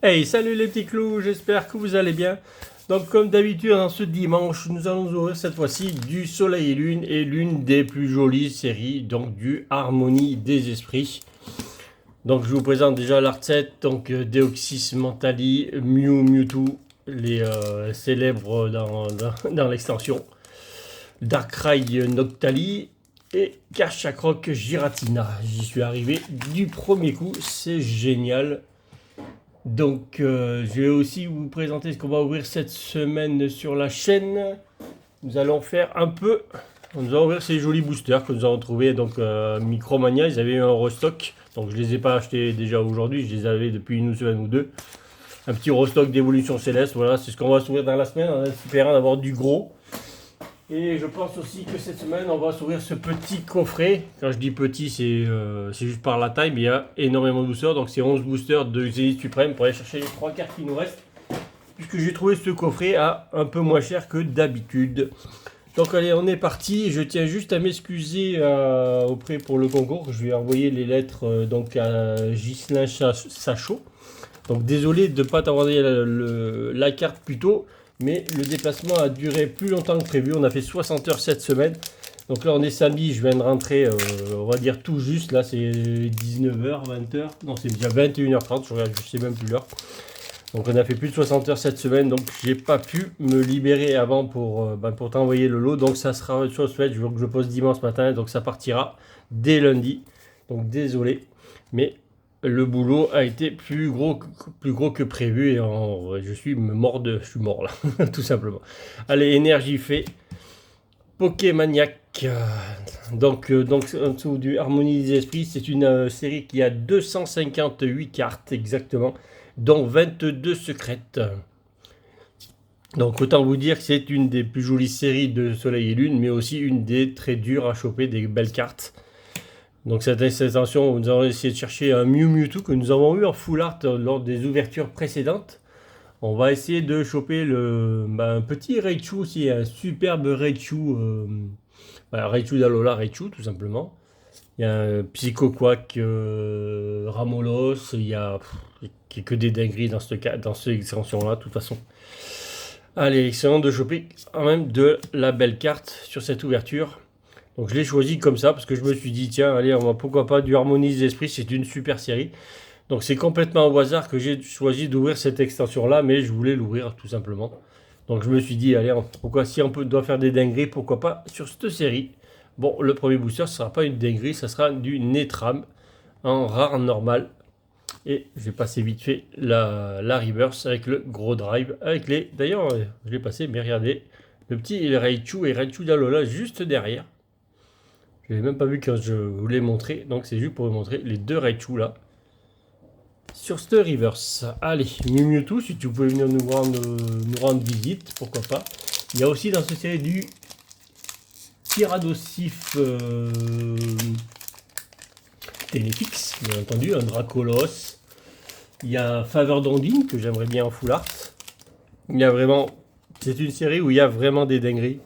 Hey, salut les petits clous, j'espère que vous allez bien. Donc comme d'habitude, en ce dimanche, nous allons ouvrir cette fois-ci du Soleil et Lune et l'une des plus jolies séries, donc du Harmonie des Esprits. Donc je vous présente déjà l'art set, donc Deoxys Mentali, Mew Mewtwo, les célèbres dans l'extension, Darkrai Noctali et Karchakrok Giratina. J'y suis arrivé du premier coup, c'est génial. Donc, je vais aussi vous présenter ce qu'on va ouvrir cette semaine sur la chaîne. Nous allons faire un peu. Nous allons ouvrir ces jolis boosters que nous avons trouvés. Donc, Micromania, ils avaient eu un restock. Donc, je ne les ai pas achetés déjà aujourd'hui. Je les avais depuis une semaine ou deux. Un petit restock d'évolution céleste. Voilà, c'est ce qu'on va s'ouvrir dans la semaine en espérant d'avoir du gros. Et je pense aussi que cette semaine, on va s'ouvrir ce petit coffret. Quand je dis petit, c'est juste par la taille, mais il y a énormément de boosters. Donc c'est 11 boosters de Zénith Suprême pour aller chercher les 3 cartes qui nous restent. Puisque j'ai trouvé ce coffret à un peu moins cher que d'habitude. Donc allez, on est parti. Je tiens juste à m'excuser auprès pour le concours. Je vais envoyer les lettres donc à Ghislain Sachot. Donc désolé de ne pas t'avoir donné la carte plus tôt. Mais le déplacement a duré plus longtemps que prévu. On a fait 60 heures cette semaine. Donc là, on est samedi. Je viens de rentrer, on va dire tout juste. Là, c'est 19h, 20h. Non, c'est déjà 21h30. Je ne sais même plus l'heure. Donc on a fait plus de 60 heures cette semaine. Donc j'ai pas pu me libérer avant pour t'envoyer le lot. Donc ça sera une chose faite. Je veux que je pose dimanche matin. Donc ça partira dès lundi. Donc désolé. Mais le boulot a été plus gros que prévu et je suis mort là, tout simplement. Allez, énergie fait. Pokémaniac. Donc en dessous du Harmonie des Esprits, c'est une série qui a 258 cartes exactement, dont 22 secrètes. Donc autant vous dire que c'est une des plus jolies séries de Soleil et Lune, mais aussi une des très dures à choper, des belles cartes. Donc cette extension, nous allons essayer de chercher un Mew Mewtwo que nous avons eu en full art lors des ouvertures précédentes. On va essayer de choper un petit Raichu aussi, un superbe Raichu, Raichu d'Alola Raichu tout simplement. Il y a un Psycho Quack Ramolos, il y a que des dingueries dans cette extension là de toute façon. Allez, excellent de choper quand même de la belle carte sur cette ouverture. Donc je l'ai choisi comme ça parce que je me suis dit tiens allez pourquoi pas du Harmonie des Esprits, c'est une super série. Donc c'est complètement au hasard que j'ai choisi d'ouvrir cette extension là, mais je voulais l'ouvrir tout simplement. Donc je me suis dit allez pourquoi si doit faire des dingueries, pourquoi pas sur cette série. Bon, le premier booster ce sera pas une dinguerie, ça sera du Netram en rare normal. Et je vais passer vite fait la reverse avec le gros drive avec les. D'ailleurs je l'ai passé, mais regardez le petit Raichu et Raichu d'Alola juste derrière. Je n'avais même pas vu quand je vous l'ai montré. Donc c'est juste pour vous montrer les deux Raichu là. Sur ce reverse. Allez, Mew Mewtwo, si tu pouvais venir nous rendre visite, pourquoi pas. Il y a aussi dans cette série du Tyrannosif Téléfix, bien entendu, un Dracolos. Il y a Faveur d'Ondine que j'aimerais bien en full art. Il y a vraiment. C'est une série où il y a vraiment des dingueries.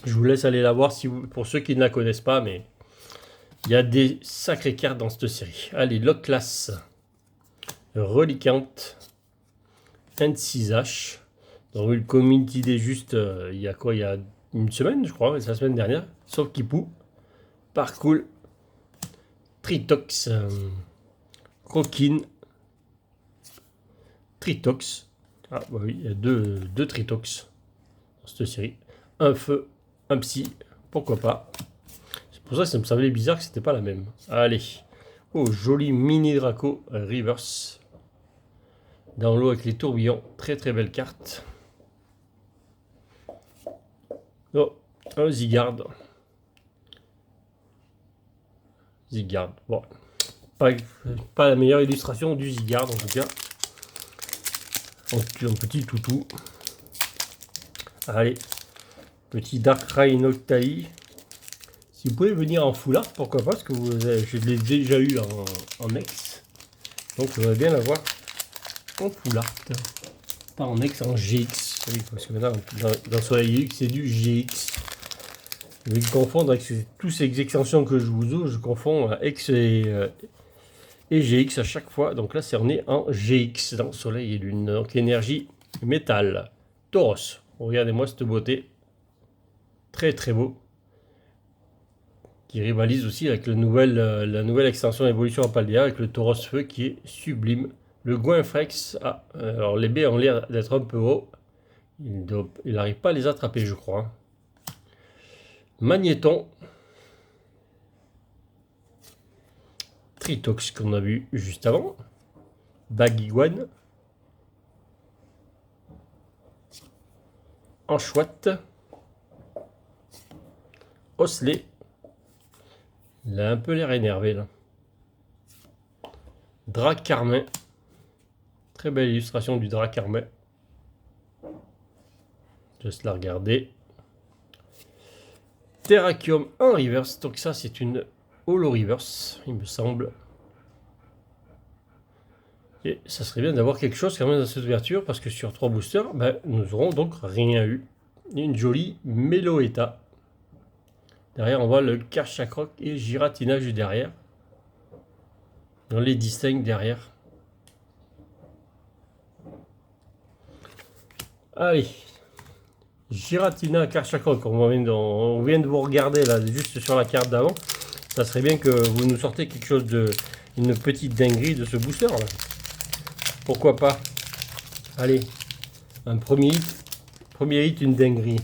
Je vous laisse aller la voir pour ceux qui ne la connaissent pas, mais il y a des sacrées cartes dans cette série. Allez, Locklas, Reliquante, N6H. Dans le Community Day juste, il y a quoi? Il y a une semaine, je crois, c'est la semaine dernière. Sauf Kipou, Parkour, Tritox, Croquine, Tritox. Ah bah oui, il y a deux Tritox dans cette série. Un feu, un psy, pourquoi pas. C'est pour ça que ça me semblait bizarre que c'était pas la même. Allez. Oh, joli mini Draco reverse. Dans l'eau avec les tourbillons. Très très belle carte. Oh, un Zygarde. Zygarde. Bon. Pas la meilleure illustration du Zygarde en tout cas. Un petit toutou. Allez. Petit Darkrai Noctali. Si vous pouvez venir en full art, pourquoi pas, parce que je l'ai déjà eu en ex. Donc je voudrais bien l'avoir en full art. Pas en ex, en GX. Oui, parce que maintenant, dans Soleil X, c'est du GX. Je vais confondre avec toutes ces extensions que je vous ouvre, je confonds ex et Et GX à chaque fois. Donc là, on est en GX dans Soleil et Lune. Donc énergie, métal, Tauros. Regardez-moi cette beauté. Très très beau. Qui rivalise aussi avec la nouvelle extension évolution en Paldea avec le Tauros Feu qui est sublime. Le Goinfrex, alors les baies ont l'air d'être un peu haut. Il n'arrive pas à les attraper, je crois. Magnéton. Tritox qu'on a vu juste avant. Baguiguane. Anchouette. Osselet. Il a un peu l'air énervé là. Drac Carmin. Très belle illustration du Drac Carmin. Juste la regarder. Terrakium en reverse. Donc ça c'est une holo reverse, il me semble. Et ça serait bien d'avoir quelque chose quand même dans cette ouverture parce que sur 3 boosters, ben, nous aurons donc rien eu. Une jolie Meloetta. Derrière on voit le Karchakroc et Giratina juste derrière. On les distingue derrière. Allez. Giratina, Karchakroc, on vient de vous regarder là, juste sur la carte d'avant. Ça serait bien que vous nous sortez quelque chose une petite dinguerie de ce booster là. Pourquoi pas? Allez, un premier hit, une dinguerie.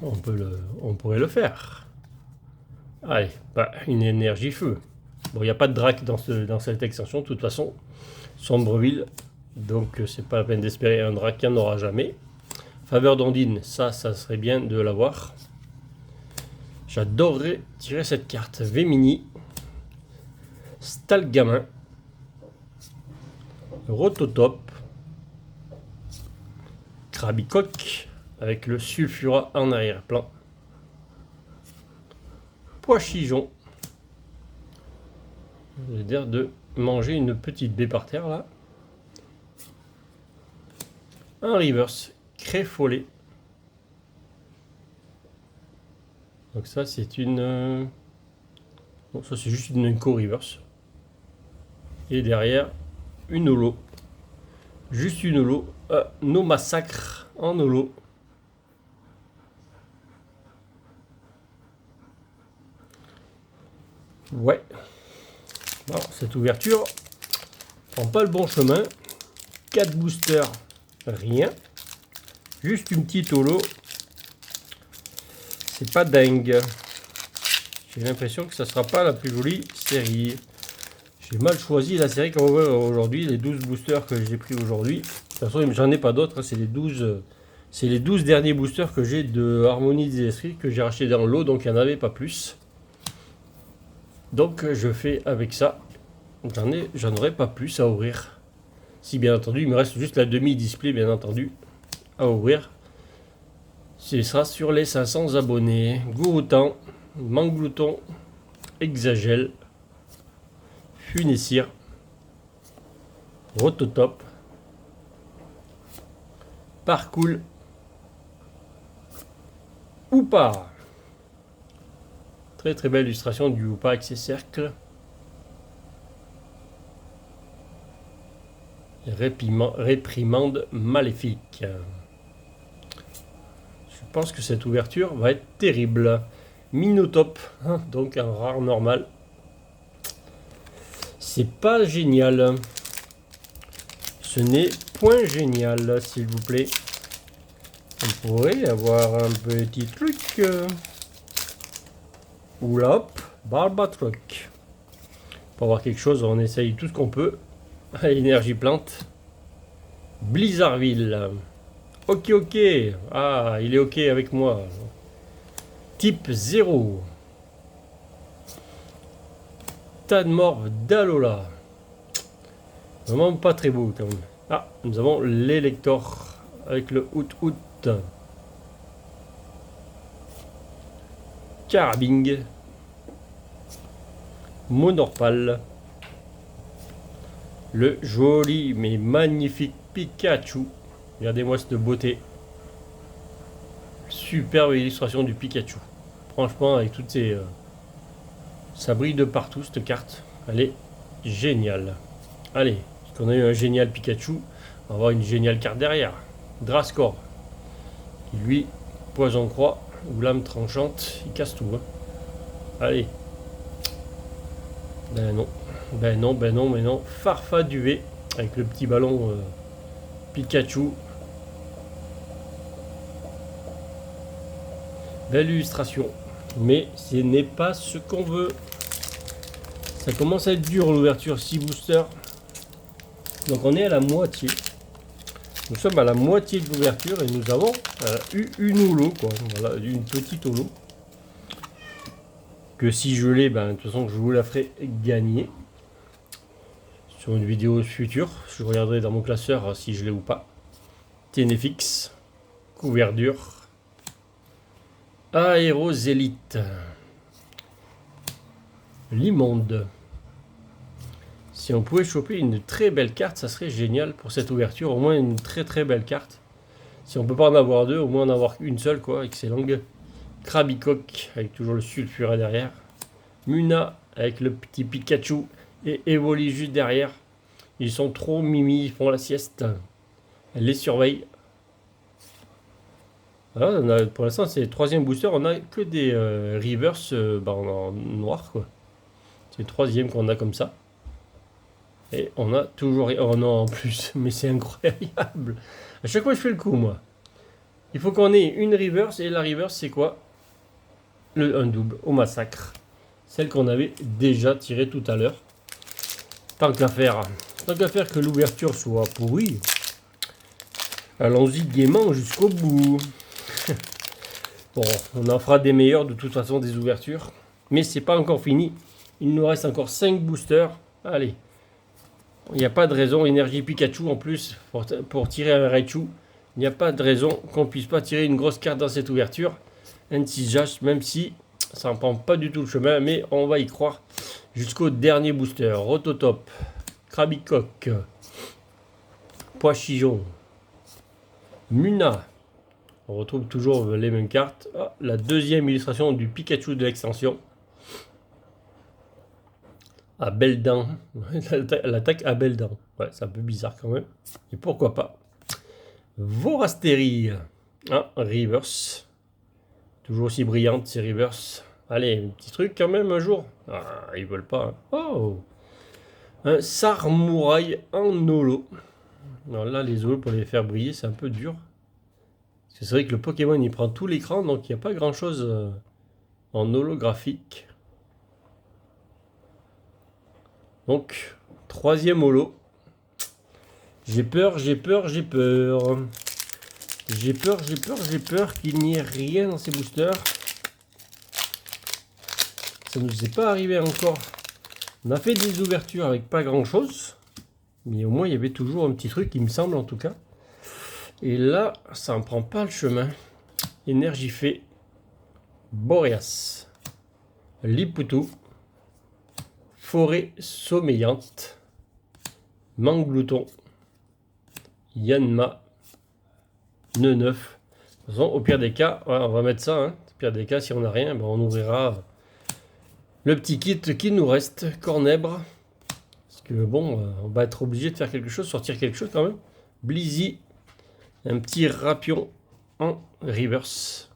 On pourrait le faire. Allez, bah, une énergie feu. Bon, il n'y a pas de drac dans cette extension, de toute façon. Sombreville, donc c'est pas la peine d'espérer un drac, il n'y en aura jamais. Faveur d'Ondine, ça serait bien de l'avoir. J'adorerais tirer cette carte. Vémini, Stalgamin, Rototop, Krabicoque avec le Sulfura en arrière-plan, Pois-Chigeon. J'ai l'air de manger une petite baie par terre là. Un reverse, Créfollet. Donc ça c'est une... Bon, ça c'est juste une co-reverse. Et derrière, une holo. Juste une holo. Nos massacres en holo. Ouais. Bon, cette ouverture prend pas le bon chemin. 4 boosters, rien. Juste une petite holo. C'est pas dingue. J'ai l'impression que ça sera pas la plus jolie série. J'ai mal choisi la série qu'on va voir aujourd'hui, les 12 boosters que j'ai pris aujourd'hui. De toute façon, j'en ai pas d'autres, c'est les 12 derniers boosters que j'ai de Harmonie des Esprits que j'ai racheté dans l'eau, donc il n'y en avait pas plus. Donc je fais avec ça. J'en aurai pas plus à ouvrir. Si bien entendu, il me reste juste la demi-display, bien entendu, à ouvrir. Ce sera sur les 500 abonnés. Gouroutan, Manglouton, Exagel, Funessir, Rototop, Parcours, Oupa. Très très belle illustration du Oupa avec ses cercles. Réprimande maléfique. Je pense que cette ouverture va être terrible. Minotop, hein, donc un rare normal. C'est pas génial. Ce n'est point génial, s'il vous plaît. On pourrait avoir un petit truc. Oula hop, Barbatruck. Pour avoir quelque chose, on essaye tout ce qu'on peut. Énergie plante. Blizzardville. Ok, ok. Ah, il est ok avec moi. Type 0. Tadmorph d'Alola. Vraiment pas très beau quand même. Ah, nous avons l'Elector avec le Out. Carabing. Monorpal. Le joli mais magnifique Pikachu. Regardez-moi cette beauté. Superbe illustration du Pikachu. Franchement, avec toutes ces... ça brille de partout cette carte. Allez, Génial. Allez, puisqu'on a eu un génial Pikachu, on va avoir une géniale carte derrière. Drascore. Qui lui, poison croix ou lame tranchante, il casse tout. Hein. Allez. Ben non. Ben non, ben non, ben non. Farfaduvé avec le petit ballon Pikachu. Belle illustration. Mais ce n'est pas ce qu'on veut. Ça commence à être dur l'ouverture 6 boosters. Donc on est à la moitié. Nous sommes à la moitié de l'ouverture et nous avons eu une holo, quoi. Voilà, une petite holo. Que si je l'ai, ben, de toute façon je vous la ferai gagner. Sur une vidéo future. Je regarderai dans mon classeur si je l'ai ou pas. TNFX. Couverture. Aérosélite. L'immonde. Si on pouvait choper une très belle carte, ça serait génial pour cette ouverture. Au moins une très très belle carte. Si on peut pas en avoir deux, au moins en avoir une seule, quoi. Excellent. Krabicoque avec toujours le sulfuret derrière. Muna avec le petit Pikachu et Evoli juste derrière. Ils sont trop mimi, ils font la sieste. Elle les surveille. Voilà, pour l'instant, c'est le troisième booster. On a que des reverse en noir, quoi. C'est le troisième qu'on a comme ça. Et on a toujours... Oh non, en plus, mais c'est incroyable. À chaque fois, je fais le coup, moi. Il faut qu'on ait une reverse. Et la reverse, c'est quoi? Un double au massacre. Celle qu'on avait déjà tirée tout à l'heure. Tant qu'à faire. Tant qu'à faire que l'ouverture soit pourrie. Allons-y gaiement jusqu'au bout. Bon, on en fera des meilleurs de toute façon des ouvertures. Mais c'est pas encore fini. Il nous reste encore 5 boosters. Allez. Il n'y a pas de raison. Énergie Pikachu en plus pour tirer un Raichu. Il n'y a pas de raison qu'on puisse pas tirer une grosse carte dans cette ouverture. N6H, même si ça ne prend pas du tout le chemin. Mais on va y croire jusqu'au dernier booster. Rototop. Krabicoque. Poichijon. Muna. On retrouve toujours les mêmes cartes. Ah, la deuxième illustration du Pikachu de l'extension. À belles dents. L'attaque à belles dents. Ouais, c'est un peu bizarre quand même. Et pourquoi pas. Vorastérie. Ah, reverse. Toujours aussi brillante ces reverse. Allez, un petit truc quand même un jour. Ah, ils veulent pas. Hein. Oh. Un Sarmouraï en holo. Alors là, les holos pour les faire briller, c'est un peu dur. C'est vrai que le Pokémon il prend tout l'écran, donc il n'y a pas grand chose en holographique. Donc, troisième holo. J'ai peur, j'ai peur, j'ai peur. J'ai peur, j'ai peur, j'ai peur qu'il n'y ait rien dans ces boosters. Ça ne nous est pas arrivé encore. On a fait des ouvertures avec pas grand chose. Mais au moins il y avait toujours un petit truc, il me semble en tout cas. Et là, ça ne prend pas le chemin. Énergifée. Boreas. Liputu. Forêt sommeillante. Manglouton. Yanma. Neuf. De toute façon, au pire des cas, ouais, on va mettre ça. Hein. Au pire des cas, si on n'a rien, ben on ouvrira le petit kit qui nous reste. Cornèbre. Parce que bon, on va être obligé de faire quelque chose, sortir quelque chose quand même. Blizzy. Un petit rapion en reverse.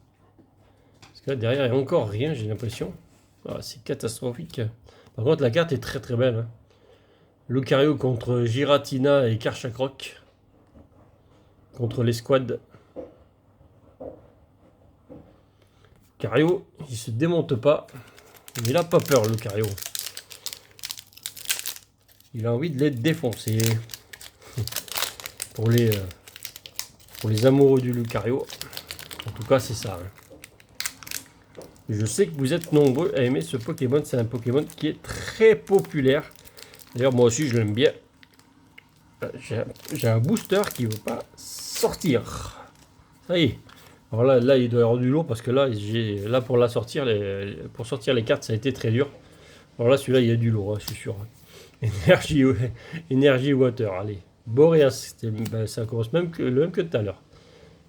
Parce que là, derrière, il n'y a encore rien, j'ai l'impression. Ah, c'est catastrophique. Par contre, la carte est très très belle. Hein. Lucario contre Giratina et Karchakroc. Contre l'escouade. Lucario, il se démonte pas. Mais il a pas peur, Lucario. Il a envie de les défoncer. Pour les amoureux du Lucario. En tout cas, c'est ça. Hein. Je sais que vous êtes nombreux à aimer ce Pokémon. C'est un Pokémon qui est très populaire. D'ailleurs, moi aussi, je l'aime bien. J'ai un booster qui ne veut pas sortir. Ça y est. Alors là, il doit y avoir du lourd parce que là, pour la sortir, pour sortir les cartes, ça a été très dur. Alors là, celui-là, il y a du lourd, hein, je suis sûr. Énergie water, allez. Boreas, ça commence le même que tout à l'heure.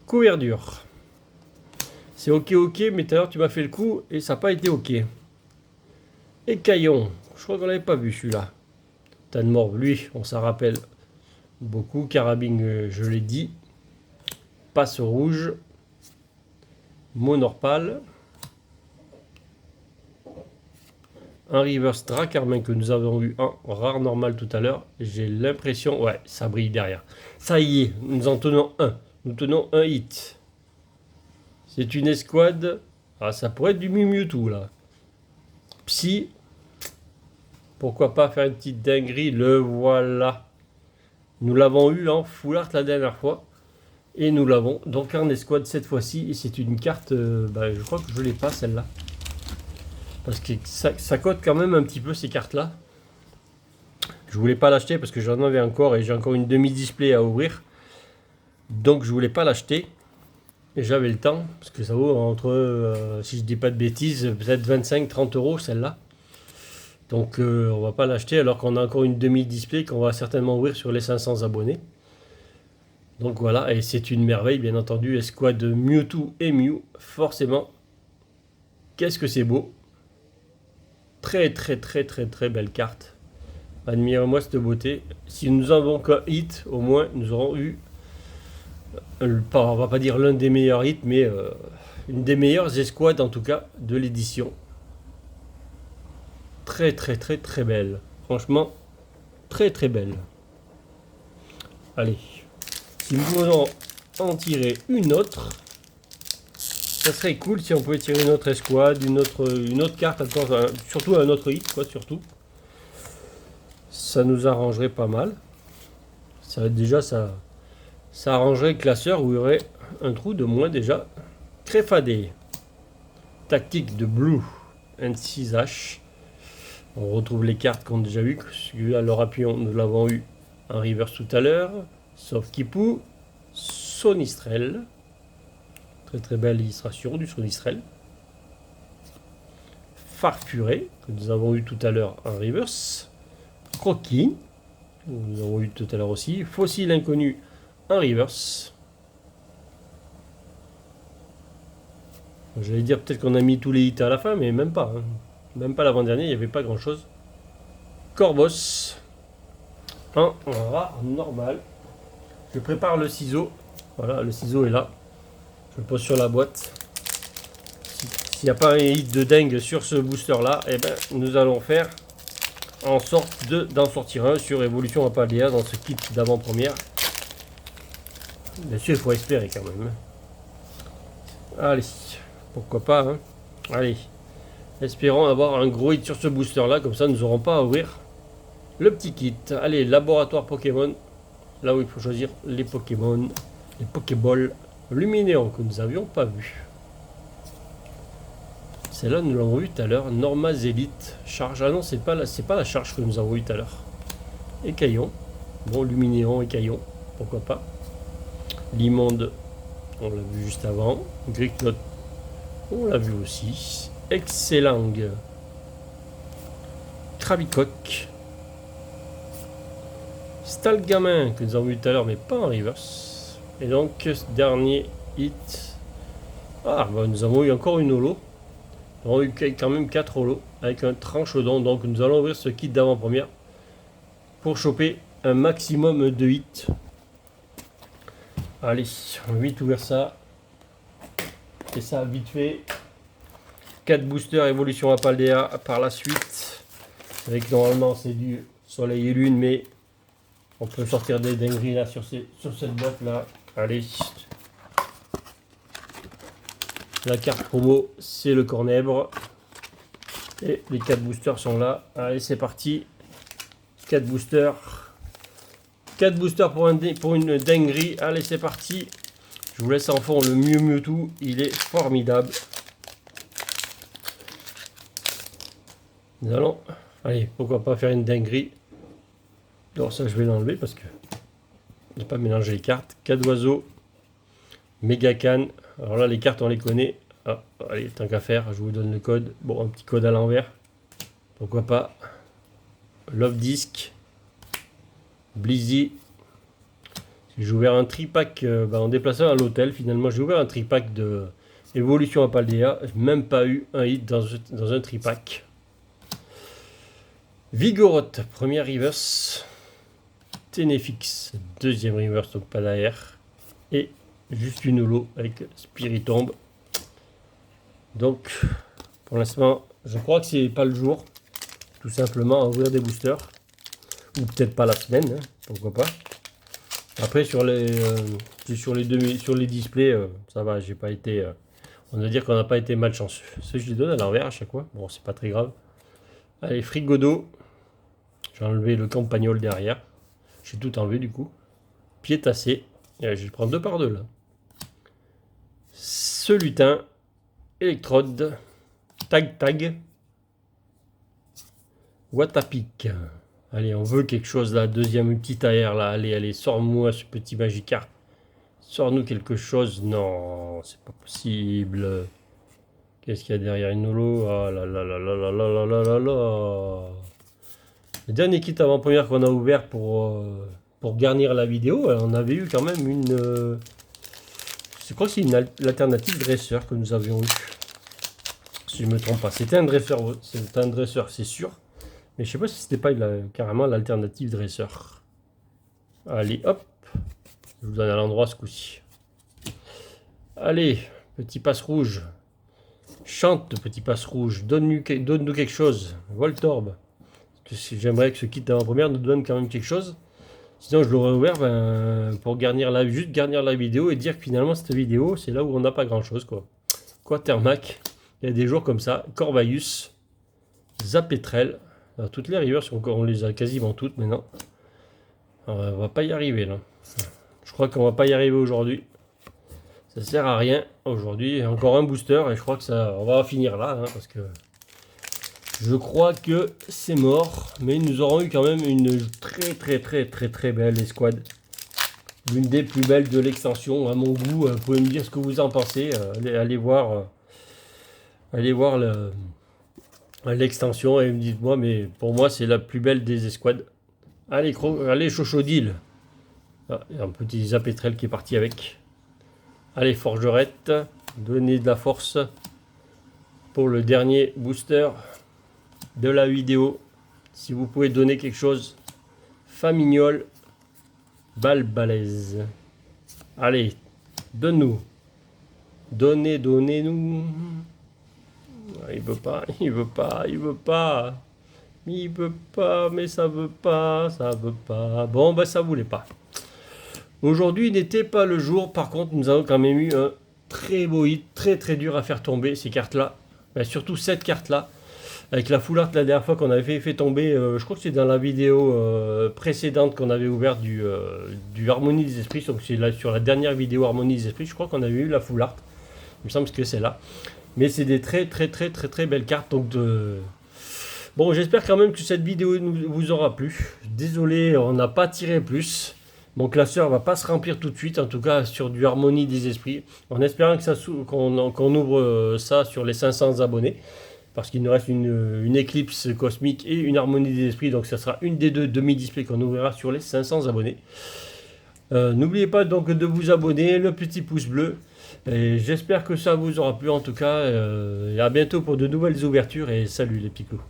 Couverture. C'est ok, mais tout à l'heure tu m'as fait le coup et ça n'a pas été ok. Et Caillon, je crois qu'on l'avait pas vu celui-là. Tanmorb, lui, on s'en rappelle beaucoup. Carabine, je l'ai dit. Passe rouge. Monorpal. Un reverse Dracarmin que nous avons eu en rare normal tout à l'heure. J'ai l'impression... Ouais, ça brille derrière. Ça y est, nous en tenons un. Nous tenons un hit. C'est une escouade. Ah, ça pourrait être du Mewtwo là. Psy. Pourquoi pas faire une petite dinguerie. Le voilà. Nous l'avons eu en full art la dernière fois. Et nous l'avons donc en escouade cette fois-ci. Et c'est une carte... je crois que je ne l'ai pas celle-là. Parce que ça cote quand même un petit peu ces cartes-là. Je voulais pas l'acheter parce que j'en avais encore et j'ai encore une demi-display à ouvrir. Donc je voulais pas l'acheter. Et j'avais le temps. Parce que ça vaut entre, si je dis pas de bêtises, peut-être 25-30 € celle-là. Donc on va pas l'acheter alors qu'on a encore une demi-display qu'on va certainement ouvrir sur les 500 abonnés. Donc voilà, et c'est une merveille bien entendu. Escouade Mewtwo et Mew, forcément. Qu'est-ce que c'est beau. Très belle carte. Admirez-moi cette beauté. Si nous avons qu'un hit, au moins nous aurons eu, on va pas dire l'un des meilleurs hits, mais une des meilleures escouades en tout cas de l'édition. Très belle. Franchement, très belle. Allez, si nous voulons en tirer une autre, ça serait cool si on pouvait tirer une autre escouade, une autre carte, surtout un autre hit, quoi, surtout. Ça nous arrangerait pas mal. Déjà, ça arrangerait le classeur où il y aurait un trou de moins déjà. Créfadé. Tactique de Blue and 6H. On retrouve les cartes qu'on a déjà vues. Celui-là, le Rapion, nous l'avons eu en reverse tout à l'heure. Sauf Kipou. Sonistrel. Très belle illustration du Sonistrel. Farfuré, que nous avons eu tout à l'heure en reverse. Croquis, que nous avons eu tout à l'heure aussi. Fossile inconnu en reverse. J'allais dire peut-être qu'on a mis tous les hits à la fin, mais même pas. Hein. Même pas l'avant-dernier, il n'y avait pas grand-chose. Corvos, en rare normal. Je prépare le ciseau. Voilà, le ciseau est là. Je le pose sur la boîte. S'il n'y a pas un hit de dingue sur ce booster-là, eh ben, nous allons faire en sorte d'en sortir un sur Evolution Apaldea dans ce kit d'avant-première. Bien sûr, il faut espérer quand même. Allez, pourquoi pas. Hein. Allez, espérons avoir un gros hit sur ce booster-là, comme ça nous n'aurons pas à ouvrir le petit kit. Allez, laboratoire Pokémon. Là où il faut choisir les Pokémon, les Pokéballs Luminéon que nous n'avions pas vu. Celle-là, nous l'avons vu tout à l'heure. Normazélite. Charge. Ah non, c'est pas la charge que nous avons vu tout à l'heure. Écaillon. Bon, Luminéon, Écaillon. Pourquoi pas. L'immonde. On l'a vu juste avant. Gricnote. On l'a vu aussi. Excellent. Krabicoque. Stalgamin que nous avons vu tout à l'heure, mais pas en reverse. Et donc, dernier hit. Ah, bah, nous avons eu encore une holo. Nous avons eu quand même 4 holos avec un tranchodon. Donc, nous allons ouvrir ce kit d'avant-première pour choper un maximum de hits. Allez, on va vite ouvrir ça. Et ça, vite fait. 4 boosters Evolution Apaldea par la suite. Avec normalement, c'est du soleil et lune, mais on peut sortir des dingueries là sur cette boîte là. Allez. La carte promo, c'est le cornèbre. Et les 4 boosters sont là. Allez, c'est parti. 4 boosters. 4 boosters pour une dinguerie. Allez, c'est parti. Je vous laisse en fond le Mewtwo. Il est formidable. Nous allons... Allez, pourquoi pas faire une dinguerie. Alors ça, je vais l'enlever parce que je n'ai pas mélangé les cartes. 4 oiseaux. Megacan. Alors là, les cartes, on les connaît. Ah, allez, tant qu'à faire, je vous donne le code. Bon, un petit code à l'envers. Pourquoi pas. Love Disc. Blizzy. J'ai ouvert un tripack en déplaçant à l'hôtel. Finalement, j'ai ouvert un tripack de Evolution Apaldea. Je n'ai même pas eu un hit dans un tripack. Vigoroth, première reverse. Ténéfix, deuxième reverse, donc pas d'AR. Et juste une holo avec Spiritomb. Donc, pour l'instant, je crois que c'est pas le jour, tout simplement, à ouvrir des boosters. Ou peut-être pas la semaine, hein, pourquoi pas. Après, sur les displays, ça va, j'ai pas été... on va dire qu'on n'a pas été malchanceux. Ce je les donne à l'envers à chaque fois. Bon, c'est pas très grave. Allez, frigodo. J'ai enlevé le campagnol derrière. J'ai tout enlevé du coup. Pied tassé. Et je vais prendre deux par deux là. Ce lutin. Électrode. Tag. Watapic. Allez, on veut quelque chose là. Deuxième petit AR là. Allez, sors-moi ce petit Magikarp. Sors-nous quelque chose. Non, c'est pas possible. Qu'est-ce qu'il y a derrière une holo? Ah là là là là là là là là là. Le dernier kit avant-première qu'on a ouvert pour garnir la vidéo, on avait eu quand même une... je crois que c'est l'alternative dresseur que nous avions eu. Si je ne me trompe pas. C'était un dresseur, c'est sûr. Mais je ne sais pas si c'était pas carrément l'alternative dresseur. Allez, hop. Je vous donne à l'endroit ce coup-ci. Allez, petit passe rouge. Chante, petit passe rouge. Donne-nous quelque chose. Voltorb. J'aimerais que ce kit d'avant-première nous donne quand même quelque chose. Sinon, je l'aurais ouvert pour juste garnir la vidéo et dire que finalement, cette vidéo, c'est là où on n'a pas grand-chose, quoi. Quatermac, il y a des jours comme ça. Corvaius, Zapetrel. Alors, toutes les rivers, on les a quasiment toutes maintenant. Alors, on va pas y arriver, là. Je crois qu'on va pas y arriver aujourd'hui. Ça sert à rien. Aujourd'hui, encore un booster et je crois que on va finir là, hein, parce que... je crois que c'est mort, mais nous aurons eu quand même une très belle escouade. L'une des plus belles de l'extension, à mon goût. Vous pouvez me dire ce que vous en pensez. Allez voir l'extension et me dites-moi, mais pour moi, c'est la plus belle des escouades. Allez Chochodile. Ah, il y a un petit Zapetrel qui est parti avec. Allez, Forgerette. Donnez de la force pour le dernier booster de la vidéo. Si vous pouvez donner quelque chose, Famignol, Balbalaise. Allez, donne-nous. Donnez-nous. Il veut pas, mais ça veut pas. Bon, bah ça voulait pas. Aujourd'hui n'était pas le jour. Par contre, nous avons quand même eu un très beau hit, très dur à faire tomber ces cartes-là. Ben, surtout cette carte-là. Avec la full art la dernière fois qu'on avait fait tomber, je crois que c'est dans la vidéo précédente qu'on avait ouvert du Harmonie des Esprits. Donc c'est là sur la dernière vidéo Harmonie des Esprits, je crois qu'on avait eu la full art. Il me semble que c'est là. Mais c'est des très belles cartes. Donc bon, j'espère quand même que cette vidéo vous aura plu. Désolé, on n'a pas tiré plus. Mon classeur va pas se remplir tout de suite, en tout cas sur du Harmonie des Esprits. En espérant que qu'on ouvre ça sur les 500 abonnés. Parce qu'il nous reste une éclipse cosmique et une harmonie des esprits. Donc ça sera une des deux demi-displays qu'on ouvrira sur les 500 abonnés. N'oubliez pas donc de vous abonner, le petit pouce bleu. Et j'espère que ça vous aura plu en tout cas. Et à bientôt pour de nouvelles ouvertures. Et salut les petits clous.